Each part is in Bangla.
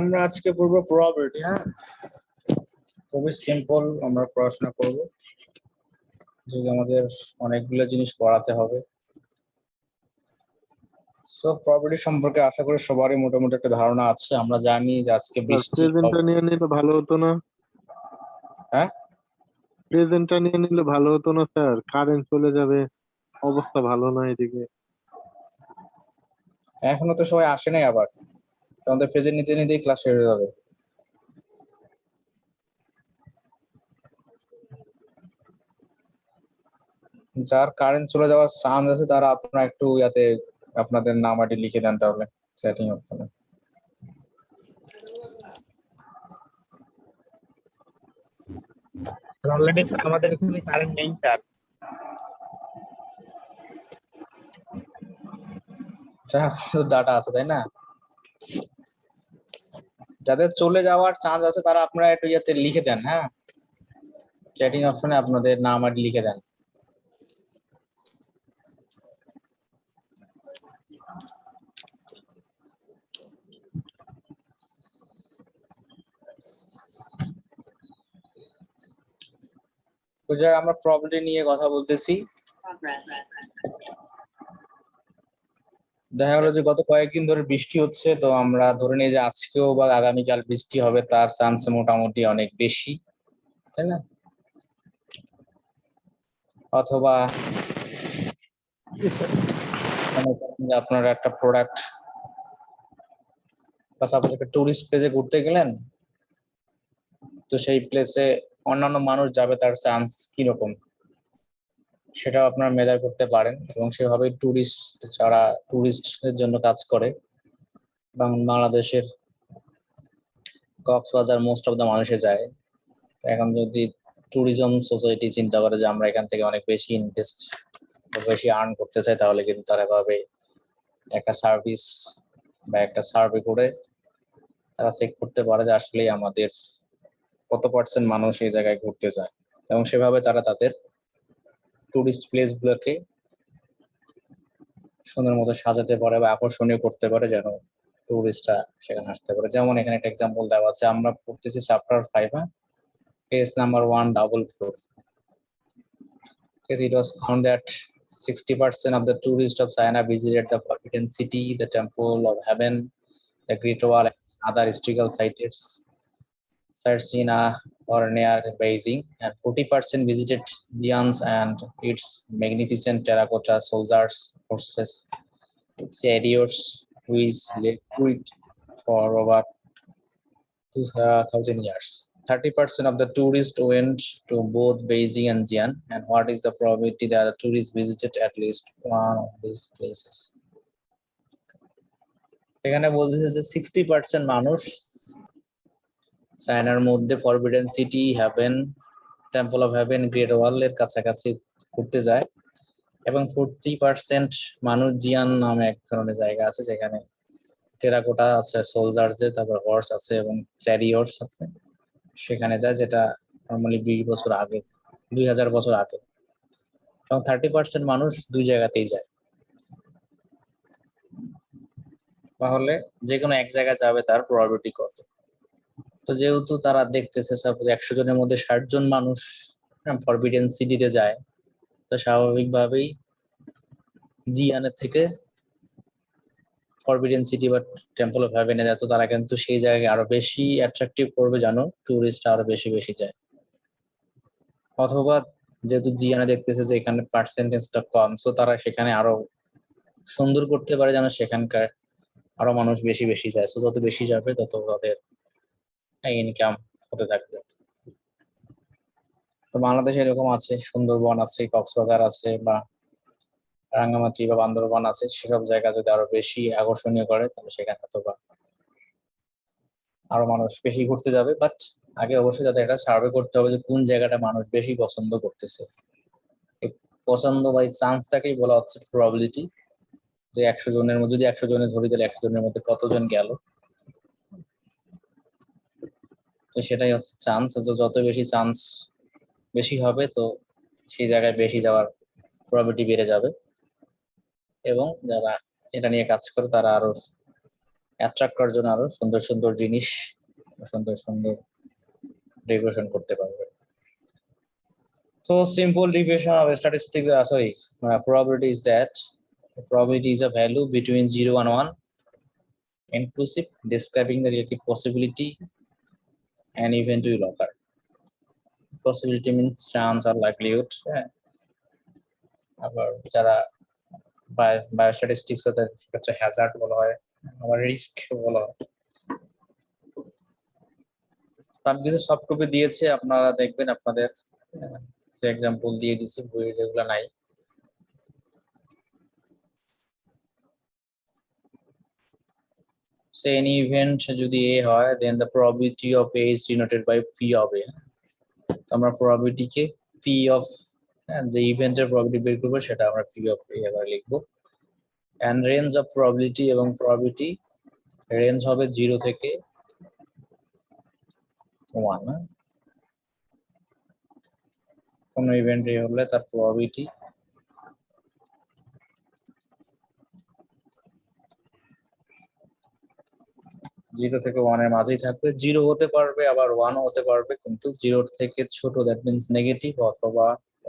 আমরা আজকে পড়বো প্রবাবিলিটি। হ্যাঁ, খুবই সিম্পল আমরা পড়াশোনা করব, যদি আমাদের অনেকগুলো জিনিস পড়াতে হবে। সো প্রবাবিলিটি সম্পর্কে আশা করি সবারই মোটামুটি একটা ধারণা আছে। আমরা জানি যে আজকে বৃষ্টি প্রেজেন্টটা নিয়ে নিলে ভালো হতো না? হ্যাঁ, প্রেজেন্টটা নিয়ে নিলে ভালো হতো না স্যার? কারেন্ট চলে যাবে, অবস্থা ভালো না এদিকে। এখনো তো সবাই আসে নাই, আবার তোমাদের প্রেজেন্ট নিতে নিতেই ক্লাস শেষ হয়ে যাবে। যার কারেন্ট চলে যাওয়ার চান্স আছে তারা আপনারা একটু ইয়াতে আপনাদের নাম আইডি লিখে দেন, তাহলে সেটিং অপশনে। অলরেডি আমাদের এখানে কারেন্ট নেই স্যার। ডাটা আছে তাই না? যাদের চলে যাওয়ার চান্স আছে তারা আপনারা একটু ইয়াতে লিখে দেন। হ্যাঁ, চ্যাটিং অপশনে আপনাদের নাম আইডি লিখে দেন। তো যাই আমরা প্রবাবিলিটি নিয়ে কথা বলতেছি। দেখা গেলো যে গত কয়েকদিন ধরে বৃষ্টি হচ্ছে, তো আমরা ধরে নিই যে আজকেও বা আগামীকাল বৃষ্টি হবে, তার চান্স মোটামুটি অনেক বেশি, তাই না? অথবা আপনারা একটা প্রোডাক্ট বা সাপোজ একটা টুরিস্ট প্লেসে ঘুরতে গেলেন, তো সেই প্লেসে অন্যান্য মানুষ যাবে, তার চান্স কিরকম সেটাও আপনারা মেজার করতে পারেন। এবং সেভাবে টুরিস্ট যারা টুরিস্টের জন্য কাজ করে, বাংলাদেশের কক্সবাজার মোস্ট অফ দ্য মানুষে যায়। এখন যদি ট্যুরিজম সোসাইটি চিন্তা করে যে আমরা এখান থেকে অনেক বেশি ইনভেস্ট বেশি আর্ন করতে চাই, তাহলে কিন্তু তারা এভাবে একটা সার্ভিস বা একটা সার্ভে করে তারা চেক করতে পারে যে আসলে আমাদের কত পার্সেন্ট মানুষ এই জায়গায় ঘুরতে যায়, এবং সেভাবে তারা তাদের টুরিস্ট প্লেস গুলোকে সুন্দর মতো সাজাতে পারে বা আকর্ষণীয় করতে পারে, যেন টুরিস্টরা সেখানে আসতে পারে। যেমন এখানে একটা এক্সাম্পল দেওয়া আছে, আমরা পড়তেছি chapter 5, page number 144। It was found that 60% of the tourists of China visited the Forbidden City, the Temple of Heaven, the Great Wall, and other historical sites in or near Beijing, and 40% visited Xi'an and its magnificent terracotta soldiers' horses, chariots, which lived for over 2,000 years. 30% of the tourists went to both Beijing and Xi'an. And what is the probability that the tourists visited at least one of these places? এখানে বলতেছে যে 60% মানুষ চায়নার মধ্যে Forbidden City, Heaven, Temple of Heaven, Great Wall এর কাছাকাছি ঘুরতে যায়, এবং 40% মানুষ জিয়ান নামে এক ধরনের জায়গা আছে যেখানে টেরাকোটা আছে, সোলজার যে, তারপর হর্স আছে এবং চ্যারিয়টস আছে, সেখানে যায়, যেটা নর্মালি 20 বছর আগে, 2000 বছর আগে। এবং 30% মানুষ দুই জায়গাতেই যায়। তাহলে যে কোনো এক জায়গায় যাবে তার প্রবাবিলিটি কত? তো যেহেতু তারা দেখতেছে সাপোজ 100 জনের মধ্যে 60 জন মানুষ ফরবিডেন সিটিতে যায়, তো স্বাভাবিকভাবেই জিয়ানের থেকে ফরবিডেন সিটি বা টেম্পল অফ হেভেনে যায়, তো তারা কিন্তু সেই জায়গায় আরো বেশি অ্যাট্রাকটিভ করবে, জানো টুরিস্ট আরো বেশি বেশি যায়। অথবা যেহেতু জিয়ানে দেখতেছে যে এখানে পার্সেন্টেজটা কম, সো তারা সেখানে আরো সুন্দর করতে পারে যেন সেখানকার আরো মানুষ বেশি বেশি যায়। সো যত বেশি যাবে তত তাদের ইনকাম হতে থাকবে। তো বাংলাদেশে এরকম আছে, সুন্দরবন আছে, কক্সবাজার আছে, বা রাঙ্গামাটি বা বান্দরবান আছে, সেসব জায়গা যদি আরো বেশি আকর্ষণীয় করে তাহলে সেখানে অথবা আরো মানুষ বেশি ঘুরতে যাবে। বাট আগে অবশ্যই যাদের এটা সার্ভে করতে হবে যে কোন জায়গাটা মানুষ বেশি পছন্দ করতেছে। এই পছন্দ বা এই চান্সটাকেই বলা হচ্ছে প্রবাবিলিটি, যে 100 জনের মধ্যে যদি 100 জনের ধরি তাহলে 100 জনের মধ্যে কতজন গেল। তো সেটাই হচ্ছে চান্স, যত বেশি চান্স বেশি হবে তো সেই জায়গায় বেশি যাওয়ার প্রবাবিলিটি বেড়ে যাবে, এবং যারা এটা নিয়ে কাজ করে তারা আরো অ্যাট্রাক্ট করার জন্য আরো সুন্দর সুন্দর জিনিস, সুন্দর সুন্দর ডেকোরেশন করতে পারবে। So simple definition of statistics, probability is that probability is a value between 0 and 1, inclusive, describing the relative possibility an event will occur. Possibility means chance or likelihood. আবার যারা বায়োস্ট্যাটিস্টিক্স করতে হচ্ছে হ্যাজার্ড বলা হয়, আবার রিস্ক বলা হয়। আমি কিছু সফট কপি দিয়েছে, আপনারা দেখবেন আপনাদের যে এক্সাম্পল দিয়ে দিয়েছি বইয়ে যেগুলো নাই। Say any event যদি A হয়, then the probability of A is denoted by P of A. আমরা probability কে P of যে ইভেন্টের probability বের করব সেটা আমরা P of A এবার লিখব। and range of probability এবং probability রেঞ্জ হবে 0 থেকে 1। কোন ইভেন্ট এ হলে তার probability 0 থেকে 1 এর মাঝেই থাকবে। 0 হতে পারবে, আবার 1 ও হতে পারবে, কিন্তু 0 থেকে ছোট দ্যাট মিন্স নেগেটিভ, অথবা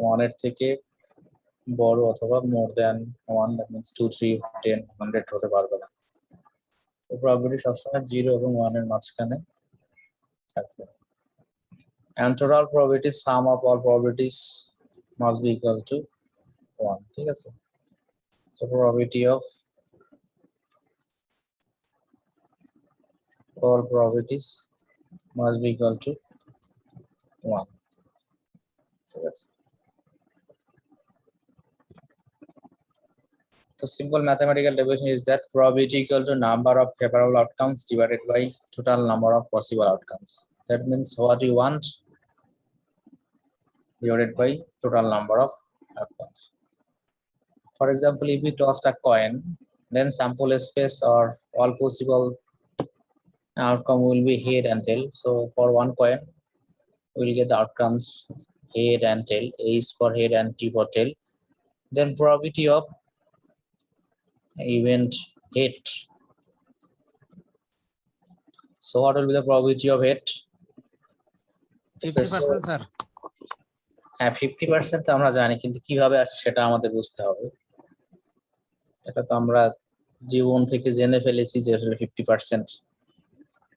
1 এর থেকে বড় অথবা মোর দ্যান 1 দ্যাট মিন্স 2 3 10 100 হতে পারবে না। তো প্রবাবিলিটি সবসময় 0 এবং 1 এর মাঝখানে থাকবে। and total probability sum of all probabilities must be equal to 1, ঠিক আছে। so probability of all probabilities must be equal to 1, ঠিক আছে। So simple mathematical definition is that probability equal to number of favorable outcomes divided by total number of possible outcomes. That means what you want divided by total number of outcomes. For example, if we tossed a coin, then sample space or all possible outcome will be head and tail. So for one coin, we'll get the outcomes head and tail. A is for head and T for tail. Then probability of event head. So what will be the probability of head? 50% sir. হ্যাঁ 50% আমরা জানি, কিন্তু কিভাবে আসে সেটা আমাদের বুঝতে হবে। এটা তো আমরা জীবন থেকে জেনে ফেলেছি যে আসলে 50%,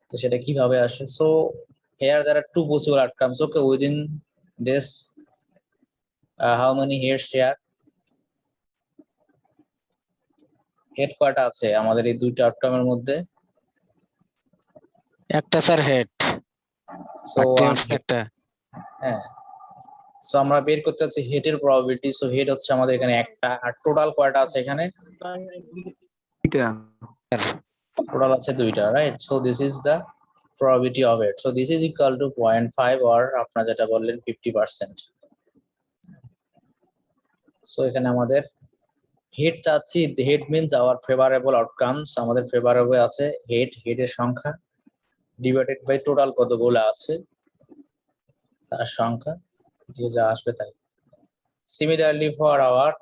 তো সেটা কিভাবে আসে। So here there are two possible outcomes. Okay, within this how many heads here? Head কয়টা আছে আমাদের এই দুইটা আউটকামের মধ্যে? একটা স্যার হেড, সো একটা। হ্যাঁ, সো আমরা বের করতে হচ্ছে হেডের প্রবাবিলিটি। সো হেড হচ্ছে আমাদের এখানে একটা, আর টোটাল কয়টা আছে এখানে? টোটাল আছে দুইটা, right. So this is the probability of it. So this is equal to 0.5 or আপনারা যেটা বললেন 50%. সো এখানে আমাদের হেড চাচ্ছি, head means our favourable outcomes, আমাদের ফেভারেবল আছে হেড, হেডের সংখ্যা ডিভাইডেড বাই টোটাল কতগুলো আছে তার সংখ্যা দিয়ে যা আসবে তাই। Similarly for our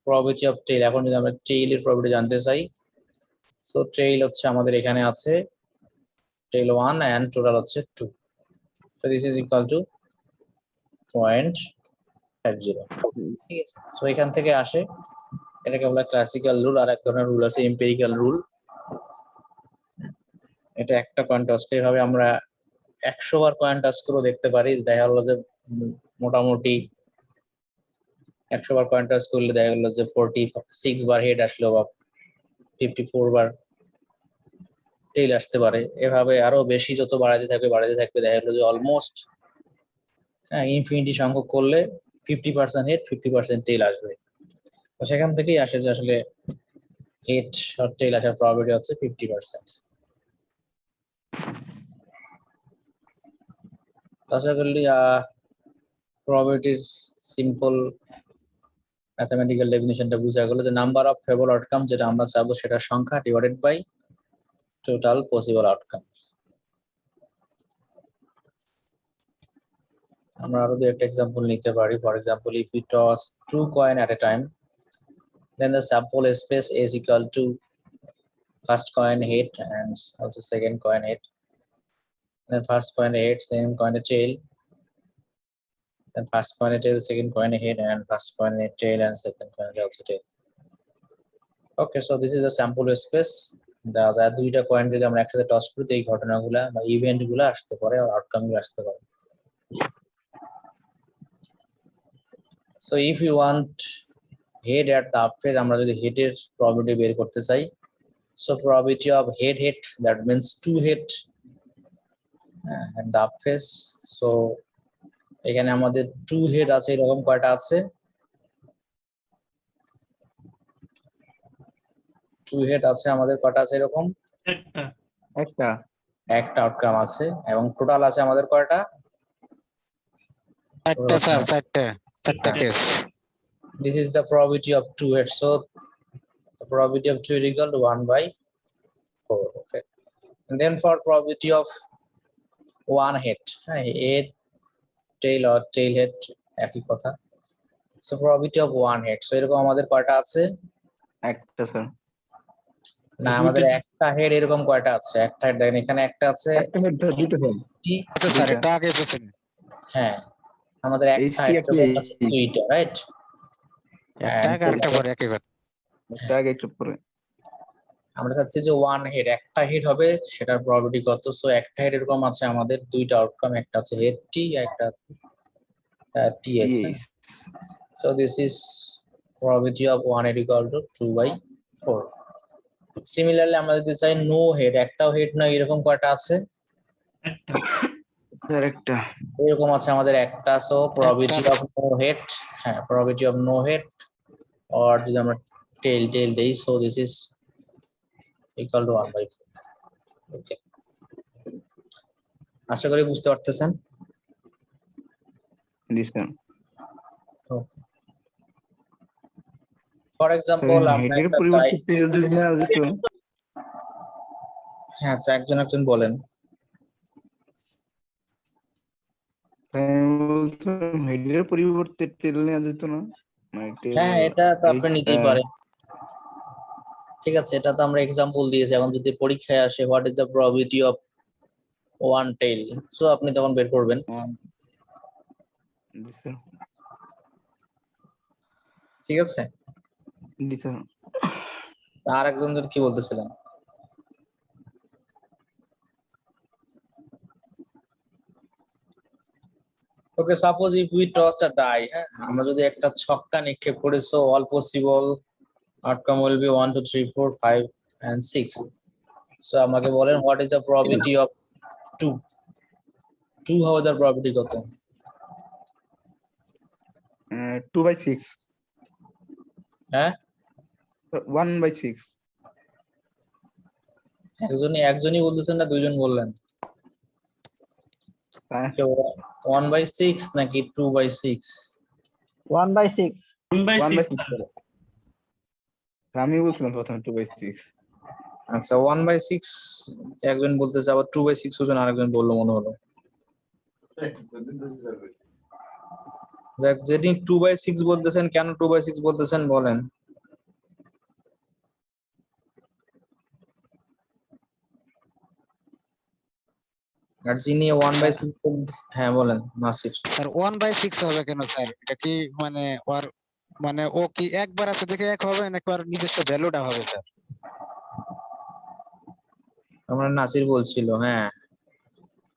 probability of tail, এখন যদি আমরা টেইলের প্রবাবিলিটি জানতে চাই, সো টেইল হচ্ছে আমাদের এখানে আছে টেইল 1 and টোটাল হচ্ছে 2, so this is equal to 0.50, ঠিক আছে। সো এখান থেকে আসে, এটাকে বলা ক্লাসিক্যাল রুল, আর এক ধরনের রুল আছে এম্পিরিক্যাল রুল। এটা একটা কয়েন টস করে এভাবে আমরা 100 বার কয়েন টস করে দেখতে পারি, দেখা গেল যে মোটামুটি 100 বার কয়েন টস করলে দেখা গেল যে 46 বার হেড আসলো বা 54 বার টেইল আসতে পারে। এভাবে আরো বেশি যত বাড়াতে থাকবে দেখা গেল যে অলমোস্ট ইনফিনিটি সংখ্যক করলে 50% হেড 50% টেইল আসবে। তো সেখান থেকেই আসে যে আসলে হেড আর টেইল আসার প্রবাবিলিটি হচ্ছে 50%। আশা করি প্রবাবিলিটির সিম্পল ম্যাথমেটিক্যাল ডেফিনিশনটা বুঝা গেল, যে নাম্বার অফ ফেভারেবল আউটকাম যেটা আমরা চাবো সেটার সংখ্যা divided by total possible outcome. আমরা আরো দু একটা এক্সাম্পল নিতে পারি। For example, if we toss 2 coin at a time, then the sample space is equal to first coin hit and also second coin hit. Then first coin hit, second coin tail. Then first coin tail, second coin hit, and first coin tail, and second coin also tail. Okay, so this is the sample space. যা দুইটা কয়েন যদি আমরা একসাথে টস করি, তো এই ঘটনাগুলা বা ইভেন্ট গুলা আসতে পারে, আর আউটকাম গুলো আসতে পারে। So if you want head at the up phase, আমরা যদি হেডের প্রবাবিলিটি বের করতে চাই, so probability of head hit, that means 2 hit at the up phase. So এখানে আমাদের 2 হেড আছে, এরকম কয়টা আছে? 2 হেড আছে আমাদের, কয়টা আছে এরকম? একটা একটা আউটকাম আছে, এবং টোটাল আছে আমাদের কয়টা? একটা স্যার, চারটা case. This is the probability of 2 heads. So the probability of 2 is equal to 1/4. Okay. And then for probability of 1 head, head, tail or tail head, একই কথা। So probability of 1 head. So এরকম আমাদের কয়টা আছে? একটা স্যার, না, আমাদের একটা হেড এরকম কয়টা আছে? একটা হেড দেখেন, এখানে একটা আছে। একটা হেড দুটো হেড। আচ্ছা স্যার, এটা আগে বলছেন। হ্যাঁ, আমাদের একটা হেড আছে দুইটা, রাইট? একটা আগে আরেকটা পরে একই কথা। একটা আগে একটু পরে। আমরা চাচ্ছি যে 1 হেড, একটা হেড হবে, সেটার প্রবাবিলিটি কত? সো একটা হেড এরকম আছে আমাদের, দুইটা আউটকাম, একটা আছে হেড টি, একটা টিএস। So this is probability of 1 head equal to 2/4. Similarly আমরা যদি চাই নো হেড, একটাও হেড না, এরকম কয়টা আছে? স্যার একটা এরকম আছে আমাদের একটা। So probability of no head, হ্যাঁ, probability of no head, or যদি আমরা টেল দেই, so this is equal to 1/4. ওকে, আশা করি বুঝতে পারতেছেন। দিছেন। ফর এক্সাম্পল, আমরা হেডের একটা পরিবর্তে টেল যদি নেওয়া যেত। হ্যাঁ, আচ্ছা, একজন বলেন। হেডের পরিবর্তে টেল নেওয়া যেত না? হ্যাঁ, এটা তো আপনি নিতেই পারেন। ঠিক আছে, এটা তো আমরা এক্সাম্পল দিয়েছি। এখন যদি পরীক্ষায় আসে what is the probability of 1 tail, so আপনি তখন বের করবেন। ঠিক আছে, আর একজন কি বলতেছিলেন? ওকে, suppose if we টসড a die, হ্যাঁ, আমরা যদি একটা ছক্কা নিক্ষেপ করি, so all possible outcome will be 1 2 3 4 5 and 6. So আমাকে বলেন what is the probability of 2 হবে, তার প্রবাবিলিটি কত? 2/6। হ্যাঁ, 1/6। একজনই বলতেছেন না, দুইজন বললেন? 1/6 নাকি 2/6? 1/6। আমি বলছিলাম প্রথমে 2/6। আচ্ছা, 1/6 একজন বলতেছে, আবার 2/6 ওজন আরেকজন বললো মনে হলো। যেটি 2/6 বলতেছেন, কেন 2/6 বলতেছেন বলেন? আর যিনি 1/6, হ্যাঁ বলেন নাসির। স্যার 1/6 হবে কেন স্যার? এটা কি মানে ওর মানে ও কি একবার আছে দেখে এক হবে নাকি ওর নিজস্ব ভ্যালুটা হবে স্যার? আমরা নাসির বলছিল, হ্যাঁ,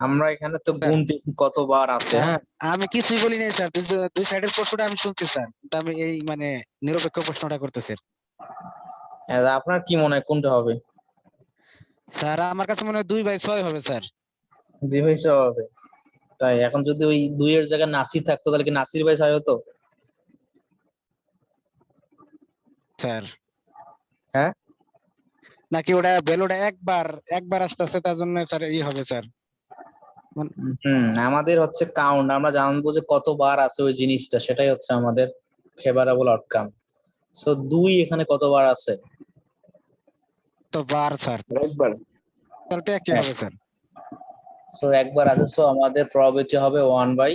আমরা এখানে তো গুনতে কতবার আছে। হ্যাঁ, আমি কিছুই বলি নাই স্যার, দুই সাইডের প্রশ্নটা আমি শুনছি স্যার, কিন্তু আমি এই মানে নিরপেক্ষ প্রশ্নটা করতেছি। আপনার কি মনে হয় কোনটা হবে? স্যার আমার কাছে মনে হয় 2/6 হবে স্যার। 2/6 হবে? তাই? এখন যদি ওই 2 এর জায়গায় নাসির থাকতো, তাহলে কি নাসির ভাই 6 হতো? স্যার হ্যাঁ, নাকি ওটা ভ্যালুটা একবার আসতেছে, তার জন্য স্যার এই হবে স্যার। আমাদের হচ্ছে কাউন্ট, আমরা জানবো যে কতবার আছে ওই জিনিসটা, সেটাই হচ্ছে আমাদের ফেভারেবল আউটকাম। সো 2 এখানে কতবার আছে? তো বার স্যার, একবার। তাহলে তো একই হবে স্যার। সো একবার আছে, সো আমাদের প্রবাবিলিটি হবে 1/4।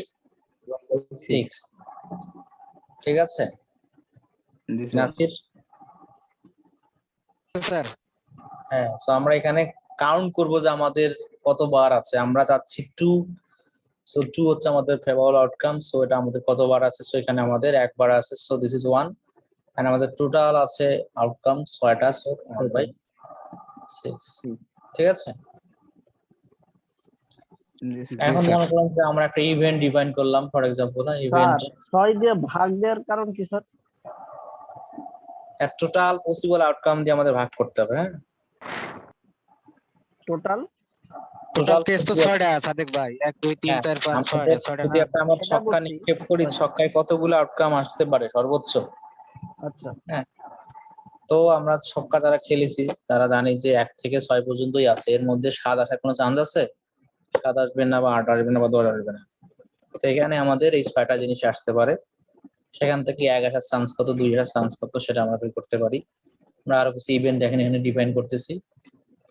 6 ঠিক আছে জি স্যার। নাসির স্যার হ্যাঁ সো আমরা এখানে কাউন্ট করব যে আমাদের কতবার আছে আমরা চাচ্ছি 2 সো 2 হচ্ছে আমাদের ফেভারেবল আউটকাম সো এটা আমাদের কতবার আছে সো এখানে আমাদের একবার আছে সো দিস ইজ 1 এন্ড আমাদের টোটাল আছে আউটকাম 6টা সো 1/6 ঠিক আছে জি স্যার। এখন স্যার। মনে করুন যে আমরা একটা ইভেন্ট ডিফাইন করলাম ফর এক্সাম্পল স্যার ইভেন্ট 6 দিয়ে ভাগ দেওয়ার কারণ কি স্যার? টোটাল পসিবল আউটকাম দিয়ে আমাদের ভাগ করতে হবে হ্যাঁ টোটাল টোটাল কেস তো 6টা সাদেক ভাই 1 2 3 হ্যাঁ, 4 5 আমাদের 6টা যদি না একটা আমরা সেটা ছক্কা বুঝছি। নিক্ষেপ করি ছক্কায় কতগুলো আউটকাম আসতে পারে সর্বোচ্চ আচ্ছা তো আমরা ছক্কা যারা খেলেছি তারা জানি যে 1 থেকে 6 পর্যন্তই আছে এর মধ্যে 7 আসার কোনো চান্স আছে 7 আসবে না বা 8 আসবে না বা 10 আসবে না তো এখানে আমাদের এই 6টা জিনিস আসতে পারে সেখান থেকে 1 আসার চান্স কত 2 আসার চান্স কত সেটা আমরা বের করতে পারি আমরা আরো কিছু ইভেন্ট এখানে ডিফাইন করতেছি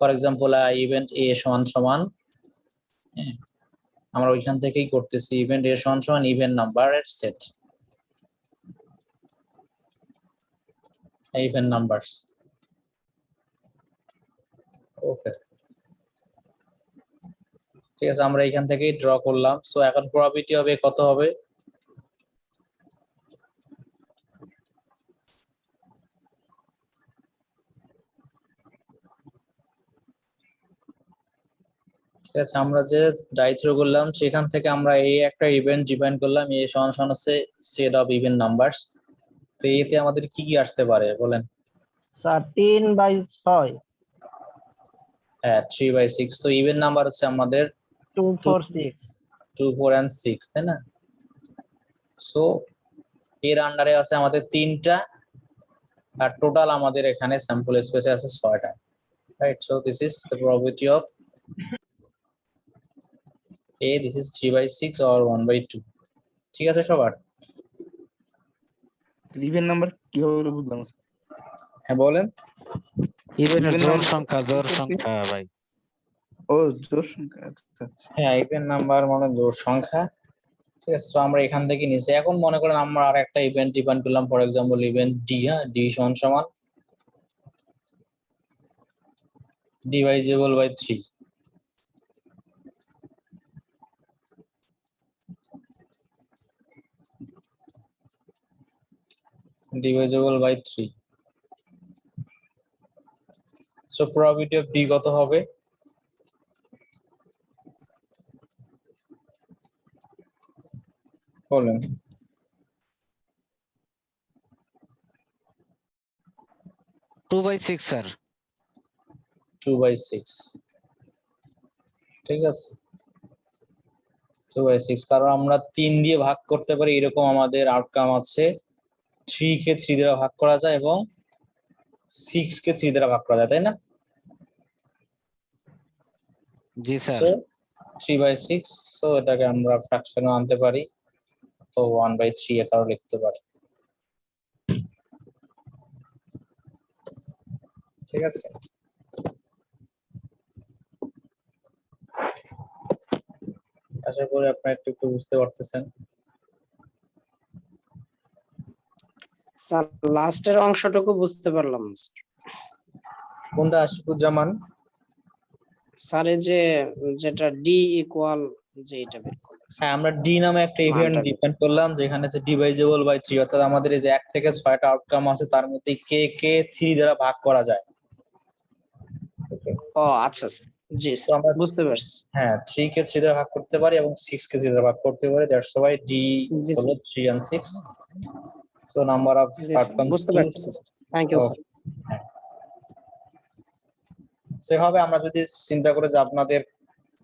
ফর এক্সাম্পল ইভেন্ট এ সমান সমান হ্যাঁ, আমরা ওইখান থেকেই করতেছি ইভেন্ট এ সমান সমান ইভেন্ট নাম্বার এর সেট ইভেন্ট নাম্বারস ওকে ঠিক আছে আমরা এখান থেকেই ড্র করলাম সো এখন প্রবাবিলিটি হবে কত হবে ঠিক আছে আমরা যে ডাই থ্রো করলাম সেখান থেকে আমরা এই একটা ইভেন্ট ডিফাইন করলাম এ সমান সমান হচ্ছে সেট অফ ইভেন্ট নাম্বারস তো এতে আমাদের কি কি আসতে পারে বলেন স্যার 3/6 হ্যাঁ 3/6 তো ইভেন্ট নাম্বার হচ্ছে আমাদের 2 4 6 2 4 and 6 তাই না সো এর আন্ডারে আছে আমাদের 3টা আর টোটাল আমাদের এখানে স্যাম্পল স্পেসে আছে 6টা right so this is the probability of A this is 3/6 or 1/2 ঠিক আছে সবার ইভেন নাম্বার কিভাবে বুঝলাম? হ্যাঁ বলেন ইভেন্টের Even জোড় number সংখ্যা ভাই ও জোর সংখ্যা আচ্ছা। হ্যাঁ ইভেন্ট নাম্বার মানে জোড় সংখ্যা ঠিক আছে তো আমরা এখান থেকে নিয়েছি এখন মনে করেন আমরা আর একটা ইভেন্ট ডিফাইন করলাম ফর এক্সাম্পল ইভেন্ট ডি হ্যাঁ ডি সমান সমান divisible by 3 divisible by 3 so probability of D কত হবে বলেন 2/6 স্যার 2/6 ঠিক আছে 2/6 কারণ আমরা 3 দিয়ে ভাগ করতে পারি এরকম আমাদের আউটকাম আছে 3 কে 3 দ্বারা ভাগ করা যায় এবং 6 কে 3 দ্বারা ভাগ করা যায় তাই না জি স্যার সো 3/6 সো এটাকে আমরা ফ্র্যাকশনে আনতে পারি তো 1/3 এটাও লিখতে পারি ঠিক আছে আশা করি আপনারা একটু বুঝতে পারতেছেন স্যার লাস্টের অংশটুকু বুঝতে পারলাম না স্যার। কোনটা আশিকুজ্জামান স্যার এই যে যেটা ডি ইকুয়াল যে এটা বের করলাম হ্যাঁ আমরা ডি নামে একটা ইভেন্ট মানটা ডিফাইন করলাম যেখানে হচ্ছে ডিভাইজেবল বাই 3 অর্থাৎ আমাদের এই যে 1 থেকে 6টা আউটকাম আছে তার মধ্যে কে কে 3 দ্বারা ভাগ করা যায় ও আচ্ছা স্যার জি তো স্যার আমরা বুঝতে পারছি হ্যাঁ 3 কে 3 দ্বারা ভাগ করতে পারি এবং 6 কে 3 দ্বারা ভাগ করতে পারি দ্যাটস ওয়াই ডি জি হলো 3 and 6 so number of G sir outcomes বুঝতে পারছি থ্যাংক ইউ স্যার সেভাবে আমরা যদি চিন্তা করে যে আপনাদের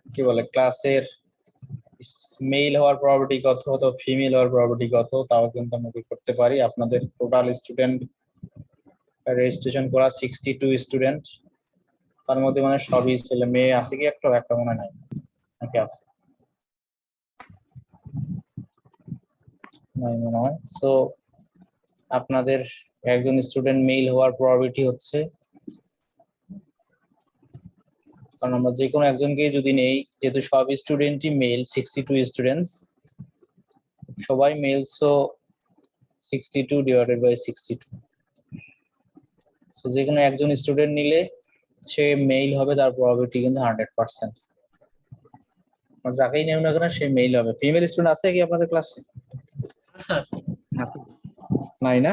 কি বলে ক্লাসের মেল হওয়ার প্রবাবিলিটি কত তো ফিমেল হওয়ার প্রবাবিলিটি কত তাও কিন্তু আমরা বের করতে পারি আপনাদের টোটাল স্টুডেন্ট রেজিস্ট্রেশন করা 62 স্টুডেন্ট তার মধ্যে মানে সবই ছেলে মেয়ে আছে কি একটা মনে নাই নাকি আছে নাই মনে হয় তো আপনাদের একজন স্টুডেন্ট মেল হওয়ার প্রবাবিলিটি হচ্ছে কারণ আমরা যে কোনো একজনকেই যদি নেই যেহেতু সব স্টুডেন্টই মেল 62 স্টুডেন্টস সবাই male, so 62 divided by 62। So যে কোনো একজন স্টুডেন্ট নিলে সে মেইল হবে, তার প্রবাবিলিটি কিন্তু 100%। যাকেই নেব না কেন সে মেইল হবে। ফিমেল স্টুডেন্ট আছে কি আপনাদের ক্লাসে? নাই না?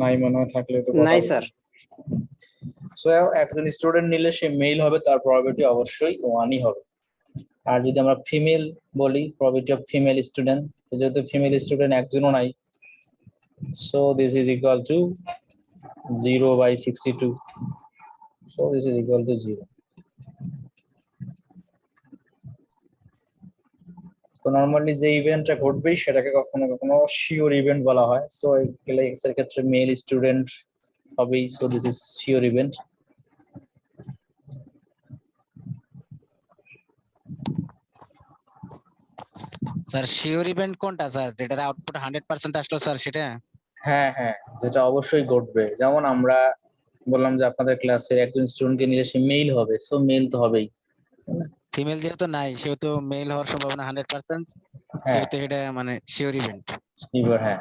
নাই মনে হয়, থাকলে তো নাই স্যার। সো একজন স্টুডেন্ট নিলে সে মেইল হবে, তার প্রবাবিলিটি অবশ্যই 1ই হবে। আর যদি আমরা ফিমেল বলি, প্রবাবিলিটি অফ ফিমেল স্টুডেন্ট, যেহেতু ফিমেল স্টুডেন্ট একজনও নাই, so this is equal to 0/62। So this is equal to 0। তো নরমালি যে ইভেন্টটা ঘটবে সেটাকে কখনো কখনো শিওর ইভেন্ট বলা হয়। সো এর ক্ষেত্রে মেল স্টুডেন্ট হবেই। So this is sure event. Sir sure event কোনটা স্যার, যেটার আউটপুট 100% আসলো স্যার সেটা? হ্যাঁ হ্যাঁ, যেটা অবশ্যই ঘটবে। যেমন আমরা বললাম যে আপনাদের ক্লাসের একজন স্টুডেন্টকে নিলে সে মেইল হবে, সো মেইল তো হবেই। ফিমেল যেহেতু নাই সেহেতু মেল হওয়ার সম্ভাবনা 100%, হ্যাঁ সেহেতু এটা মানে শিওর ইভেন্ট। শিওর, হ্যাঁ।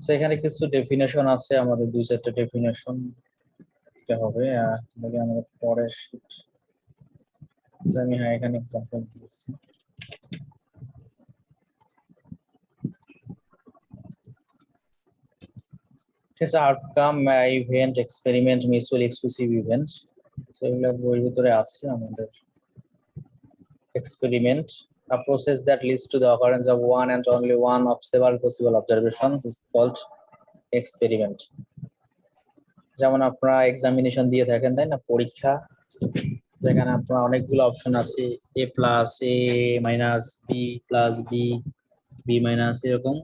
তো এখানে কিছু ডেফিনেশন আছে, আমাদের 2-4টা ডেফিনেশন দিতে হবে। আমাদের পরের sheet। আমি হ্যাঁ এখানে এক্সাম্পল দিয়েছি। It's outcome, event, experiment, mutually exclusive event. So এগুলো বইয়ের ভিতরে আছে আমাদের। Experiment, a process that leads to the occurrence of one and only one of several possible observations is called experiment. যেমন আপনারা এক্সামিনেশন দিয়ে থাকেন, তাই না, পরীক্ষা, যেখানে আপনার অনেকগুলো অপশন আছে, a plus, a minus, b plus, b minus, এরকম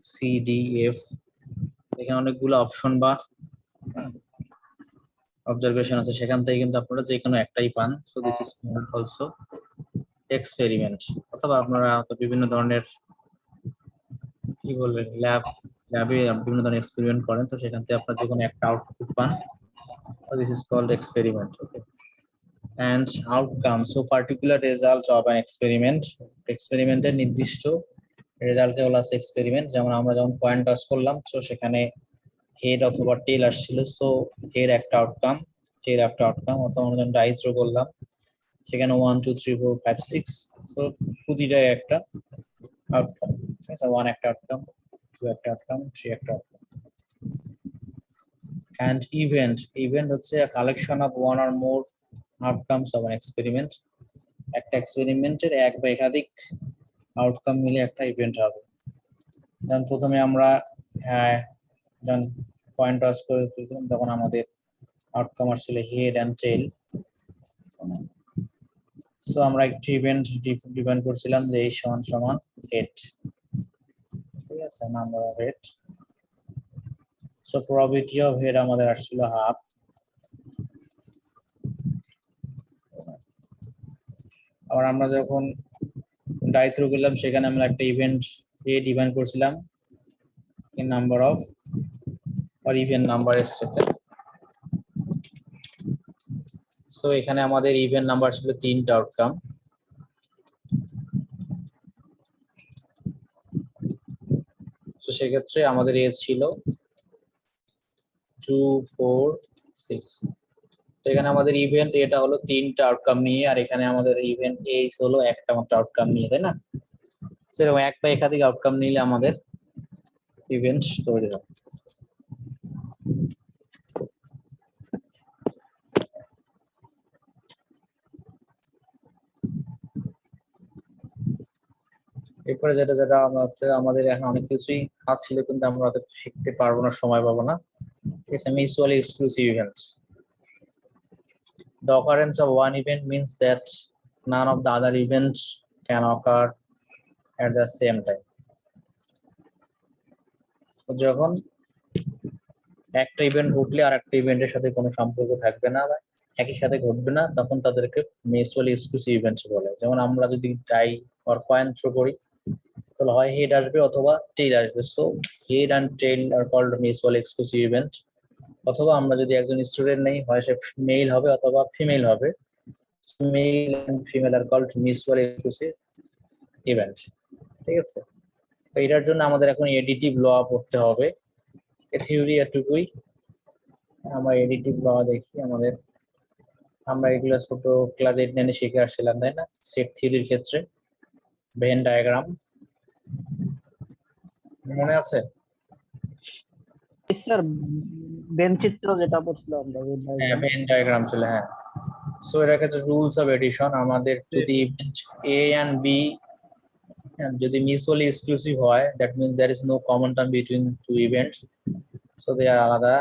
c d f। এখানে অনেকগুলো অপশন বা অবজারভেশন আছে, সেখান থেকে কিন্তু আপনারা যে কোনো একটাই পান। So this is also experiment. অথবা আপনারা বিভিন্ন ধরনের কি বলবেন ল্যাবে বিভিন্ন ধরনের এক্সপেরিমেন্ট করেন, তো সেখান থেকে আপনারা যে কোনো একটা আউটপুট পান। This is called experiment. Okay, and outcome, so particular result of an experiment, এক্সপেরিমেন্টের নির্দিষ্ট রেজাল্টকে বলা আছে এক্সপেরিমেন্ট। যেমন আমরা যখন পয়েন্ট টস করলাম, তো সেখানে হেড অথবা টেল আসছিল, সো হেড একটা আউটকাম, টেল একটা আউটকাম। অথবা আমরা যখন ডাই থ্রো করলাম, সেখানে 1 2 3 4 5 6, সো প্রতিটাই একটা আউটকাম। ঠিক আছে, 1 একটা আউটকাম, 2 একটা আউটকাম, 3 একটা আউটকাম। and event হচ্ছে a collection of one or more outcomes of an experiment. একটা এক্সপেরিমেন্টের এক বা একাধিক আউটকাম মিলে একটা ইভেন্ট হবে। যেমন প্রথমে আমরা যখন পয়েন্ট টস করেছিলাম, তখন আমাদের আউটকাম আসছিল হেড অ্যান্ড টেল। সো আমরা একটি ইভেন্ট ডিফাইন করছিলাম যে এই সমান সমান হেড। ঠিক আছে, number of head. So probability of head আমাদের আসছিল হাফ। আবার আমরা যখন ডাই থ্রো করলাম, সেখানে আমরা একটা ইভেন্ট এ ডিফাইন করছিলাম in number of or even number এর সাথে। সো এখানে আমাদের ইভেন নাম্বার ছিল 3টা আউটকাম। তো সেক্ষেত্রে আমাদের এজ ছিল 2 4 6। তো এখানে আমাদের ইভেন্ট এটা হলো 3টা আউটকাম নিয়ে, আর এখানে আমাদের ইভেন্ট এজ হলো একটা মাত্র আউটকাম নিয়ে, তাই না? সেরকম এক বা একাধিক আউটকাম নিলে আমাদের ইভেন্ট তৈরি হবে। এরপরে যেটা যেটা আমরা হচ্ছে, আমাদের এখন অনেক কিছুই কাজ ছিল, কিন্তু আমরা হয়তো শিখতে পারবো না, সময় পাবো না। ঠিক আছে, mutually exclusive event. The occurrence of one event means that none of the other events can occur at the same time. যখন একটা ইভেন্ট ঘটলে আর একটা ইভেন্টের সাথে কোনো সম্পর্ক থাকবে না বা একই সাথে ঘটবে না, তখন তাদেরকে মিউচুয়ালি এক্সক্লুসিভ ইভেন্টস বলে। যেমন আমরা যদি ডাই অর কয়েন থ্রো করি, তাহলে হয় হেড আসবে অথবা টেল আসবে। So head and tail are called mutually exclusive event. অথবা আমরা যদি একজন স্টুডেন্ট নেই, হয় সে মেল হবে অথবা ফিমেল হবে। Male and female are called mutually exclusive event. ঠিক আছে, তো এটার জন্য আমাদের এখন এডিটিভ ল পড়তে হবে। থিওরি এটুকুই। আমরা এডিটিভ ল দেখি। আমরা এগুলো ছোট ক্লাস 8 9 শিখে আসছিলাম, তাই না? সেট থিওরির ক্ষেত্রে ভেন ডায়াগ্রাম মনে আছে? স্যার বেনচিত্র যেটা পড়ছিলাম আমরা হ্যাঁ, ভেন ডায়াগ্রাম ছিল, হ্যাঁ। সো এর ক্ষেত্রে রুলস অফ এডিশন, আমাদের যদি এ এন্ড বি যদি মিউচুয়ালি এক্সক্লুসিভ হয়, that means there is no common term between two events, so they are আলাদা,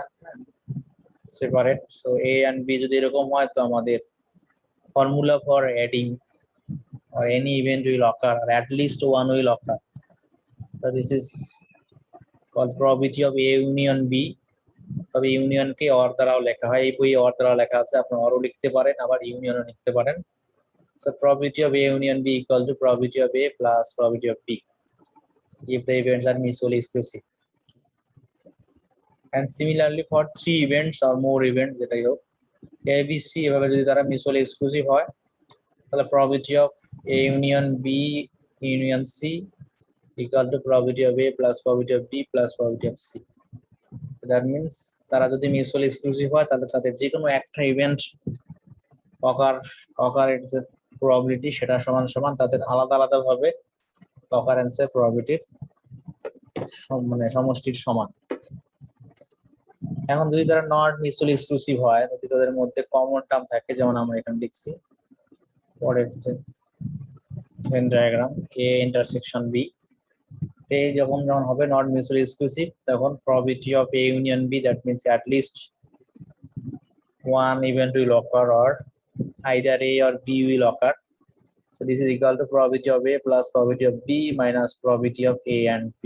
separate. So A and B যদি এরকম হয়, তো আমাদের formula for adding or any event will occur or at least one will occur. So this is called probability of A union B. তবে ইউনিয়ন কে অর দ্বারাও লেখা হয়, এই বইয়ে অর দ্বারা লেখা আছে, আপনি অরও লিখতে পারেন আবার ইউনিয়নও লিখতে পারেন। So probability of A union B equal to probability of A plus probability of B if the events are mutually exclusive. And similarly for 3 events or more events, যেটাই হোক A B C এভাবে যদি তারা mutually exclusive হয়, তাহলে probability of A union B union C equal to probability of A plus probability of B plus probability of C. That means তারা যদি মিউচুয়ালি এক্সক্লুসিভ হয়, তাহলে তাদের যে কোনো একটা ইভেন্ট অকারের যে প্রবাবিলিটি সেটা সমান সমান তাদের আলাদা আলাদা ভাবে অকারেন্সের প্রবাবিলিটির মানে সমষ্টির সমান। এখন যদি তারা নট মিউচুয়ালি এক্সক্লুসিভ হয়, যদি তাদের মধ্যে কমন টার্ম থাকে, যেমন আমরা এখানে দেখছি পরের Venn diagram A intersection B, যখন হবে নট মিউচুয়ালি এক্সক্লুসিভ, তখন probability of A union B, that means at least one event will occur or either A or B will occur. So this is equal to probability of A plus probability of B minus probability of A and B.